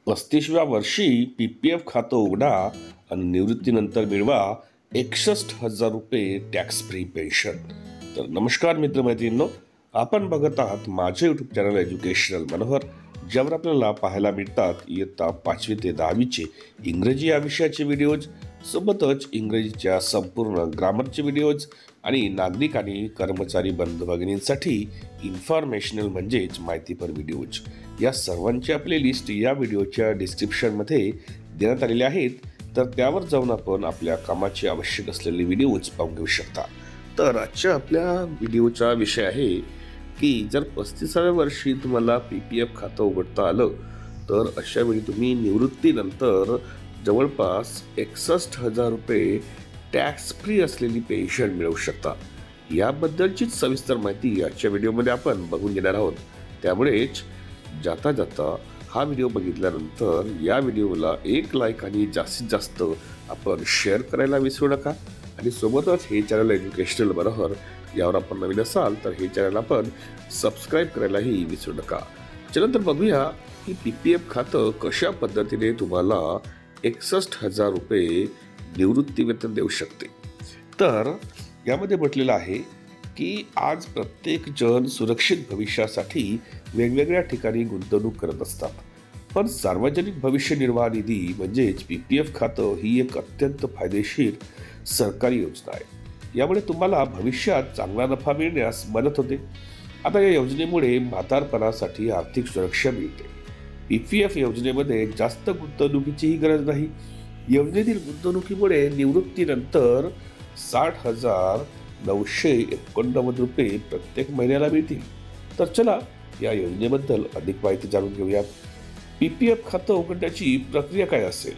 35व्या वर्षी पीपीएफ खातं उघडा आणि निवृत्तीनंतर मिळवा 61,000 रुपये टॅक्स फ्री पेन्शन. तर नमस्कार मित्रमैत्रिणींनो, आपण बघत आहात माझे यूट्यूब चॅनल एज्युकेशनल मनोहर, ज्यावर आपल्याला पाहायला मिळतात इयत्ता 5वी ते 10वीचे इंग्रजी या विषयाचे व्हिडिओज, सोबतच इंग्रजीच्या संपूर्ण ग्रामरचे व्हिडिओज आणि नागरिक आणि कर्मचारी बंधू भगिनींसाठी इन्फॉर्मेशनल म्हणजेच माहितीपर व्हिडिओज. या सर्वांची आपली लिस्ट या व्हिडिओच्या डिस्क्रिप्शनमध्ये देण्यात आलेले आहेत, तर त्यावर जाऊन आपण आपल्या कामाची आवश्यक असलेले व्हिडिओज पाहून घेऊ शकता. तर आजच्या आपल्या व्हिडिओचा विषय आहे की जर 35व्या वर्षी तुम्हाला पीपीएफ खातं उघडता आलं तर अशा वेळी तुम्ही निवृत्तीनंतर जवळपास 61,000 रुपये टॅक्स फ्री असलेली पेन्शन मिळवू शकता. याबद्दलचीच सविस्तर माहिती आजच्या व्हिडिओमध्ये आपण बघून घेणार आहोत. त्यामुळेच जाता जाता हा व्हिडिओ बघितल्यानंतर या व्हिडिओला एक लाईक आणि जास्तीत जास्त आपण शेअर करायला विसरू नका. आणि सोबतच हे चॅनल एज्युकेशनल मनोहर यावर आपण नवीन असाल तर हे चॅनल आपण सबस्क्राईब करायलाही विसरू नका. त्यानंतर बघूया की पीपीएफ खातं कशा पद्धतीने तुम्हाला 61,000 रुपये निवृत्ती वेतन देऊ शकते. तर यामध्ये म्हटलेलं आहे की आज प्रत्येक जण सुरक्षित भविष्यासाठी वेगवेगळ्या ठिकाणी गुंतवणूक करत असतात, पण सार्वजनिक भविष्य निर्वाह निधी म्हणजेच पीपीएफ खातं ही एक अत्यंत फायदेशीर सरकारी योजना आहे. यामुळे तुम्हाला भविष्यात चांगला नफा मिळण्यास मदत होते. आता या योजनेमुळे म्हातारपणासाठी आर्थिक सुरक्षा मिळते. पीपीएफ योजनेमध्ये जास्त गुंतवणुकीचीही गरज नाही. योजनेतील गुंतवणुकीमुळे निवृत्तीनंतर 60,989 रुपये प्रत्येक महिन्याला मिळतील. तर चला या योजनेबद्दल अधिक माहिती जाणून घेऊया. पीपीएफ खातं उघडण्याची प्रक्रिया काय असेल?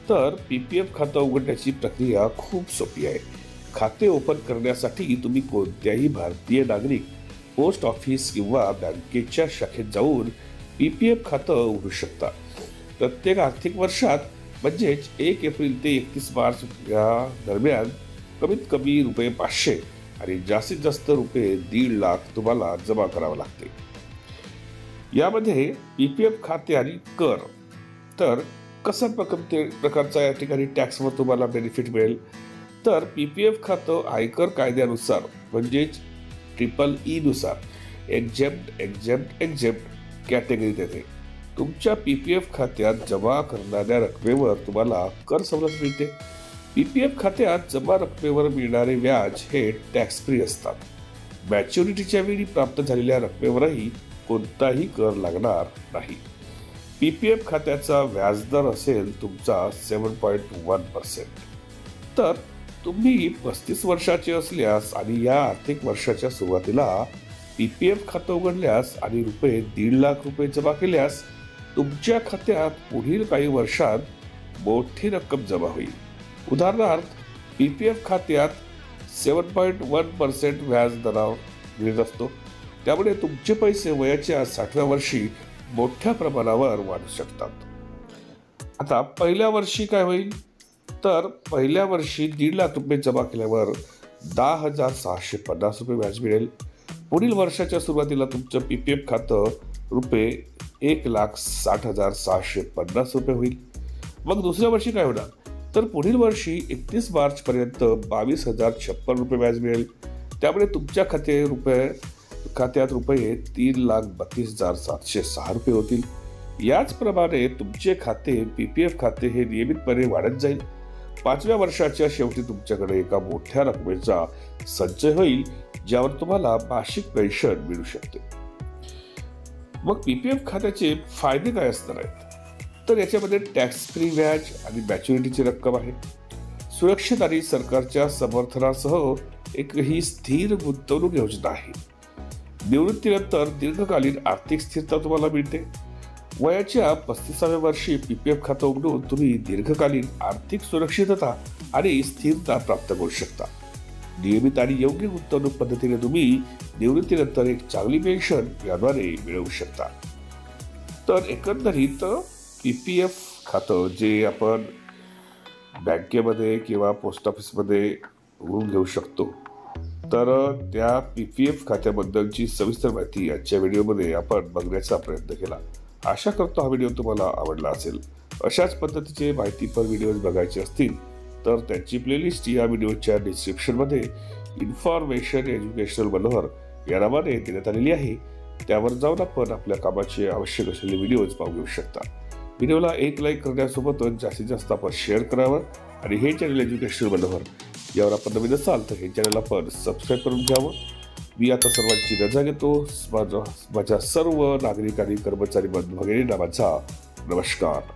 तर पीपीएफ खातं उघडण्याची प्रक्रिया खूप सोपी आहे. खाते ओपन करण्यासाठी तुम्ही कोणत्याही भारतीय नागरिक पोस्ट ऑफिस किंवा बँकेच्या शाखेत जाऊन पीपीएफ खातं उघडू शकता. प्रत्येक आर्थिक वर्षात म्हणजेच 1 एप्रिल ते 31 मार्च या दरम्यान कमीत कमी रुपये 500 आणि जास्तीत जास्त रुपये 1.5 लाख तुम्हाला जमा करावं लागते. यामध्ये पीपीएफ खाते आणि कर, तर कशा प्रकारचा या ठिकाणी टॅक्सवर तुम्हाला बेनिफिट मिळेल? तर पीपीएफ खातं आयकर कायद्यानुसार म्हणजेच EEE नुसार एक्झेम्प्ट कॅटेगरीत येते. तुमच्या पीपीएफ खात्यात जमा करणाऱ्या रकमेवर तुम्हाला कर सवलत मिळते. पीपीएफ खात्यात जमा रकमेवर मिळणारे व्याज हे टॅक्स फ्री असतात. मॅच्युरिटीच्या वेळी प्राप्त झालेल्या रकमेवरही कोणताही कर लागणार नाही. पीपीएफ खात्याचा व्याजदर असेल तुमचा 7.1%. तर तुम्ही 35 वर्षाचे असल्यास आणि या आर्थिक वर्षाच्या सुरुवातीला पीपीएफ खातं उघडल्यास आणि रुपये 1.5 लाख रुपये जमा केल्यास तुमच्या खात्यात पुढील काही वर्षात मोठी रक्कम जमा होईल. उदाहरणार्थ पीपीएफ खात्यात 7.1% व्याज दरावर मिळत असतो. त्यामुळे तुमचे पैसे वयाच्या 60व्या वर्षी मोठ्या प्रमाणावर वाढू शकतात. आता पहिल्या वर्षी काय होईल? तर पहिल्या वर्षी 1.5 लाख रुपये जमा केल्यावर 10,650 रुपये व्याज मिळेल. पुढील वर्षाच्या सुरुवातीला तुमचं पीपीएफ खातं रुपये 1,60,650 रुपये होईल. मग दुसऱ्या वर्षी काय होणार? तर पुढील वर्षी 31 मार्च पर्यंत 22,056 रुपये व्याज मिळेल. त्यामुळे तुमच्या खात्यात रुपये 3,32,706 रुपये होतील. याचप्रमाणे तुमचे खाते पीपीएफ खाते हे नियमितपणे वाढत जाईल. 5व्या वर्षाच्या शेवटी तुमच्याकडे एका मोठ्या रकमेचा संचय होईल, ज्यावर तुम्हाला मासिक पेन्शन मिळू शकते. मग पीपीएफ खात्याचे फायदे काय असणार आहेत? तर याच्यामध्ये टॅक्स फ्री व्याज आणि मॅच्युरिटीची रक्कम आहे. सुरक्षित आणि सरकारच्या समर्थनासह एक ही स्थिर गुंतवणूक योजना आहे. निवृत्तीनंतर दीर्घकालीन आर्थिक स्थिरता तुम्हाला मिळते. वयाच्या 35व्या वर्षी पीपीएफ खातं उघडून तुम्ही दीर्घकालीन आर्थिक सुरक्षितता आणि स्थिरता प्राप्त करू शकता. नियमित आणि योग्य गुंतवणूक पद्धतीने तुम्ही निवृत्तीनंतर एक चांगली पेन्शन याद्वारे मिळवू शकता. तर एकंदरीत पीपीएफ खातं जे आपण बँकेमध्ये किंवा पोस्ट ऑफिसमध्ये उघडून घेऊ शकतो, तर त्या पीपीएफ खात्याबद्दलची सविस्तर माहिती आजच्या व्हिडिओमध्ये आपण बघण्याचा प्रयत्न केला. आशा करतो हा व्हिडिओ तुम्हाला आवडला असेल। अशाच पद्धतीचे माहितीपर व्हिडिओज बघायचे असतील तर त्याची प्लेलिस्ट या व्हिडिओच्या डिस्क्रिप्शनमध्ये इन्फॉर्मेशन एज्युकेशनल मनोहर या नावाने देण्यात आलेली आहे। त्यावर जाऊन आपण आपल्या कामाचे आवश्यक असलेले व्हिडिओज पाहू घेऊ शकता। व्हिडिओला एक लाईक करण्यासोबतच जास्तीत जास्त आपण शेअर करावं आणि हे चॅनल एज्युकेशनल मनोहर यावर आपण नवीन असाल तर हे चॅनल आपण सबस्क्राईब करून घ्यावं। मी आता सर्वांची रजा घेतो। माझ्या सर्व नागरिक आणि कर्मचारी बंधू भगिनींना माझा नमस्कार।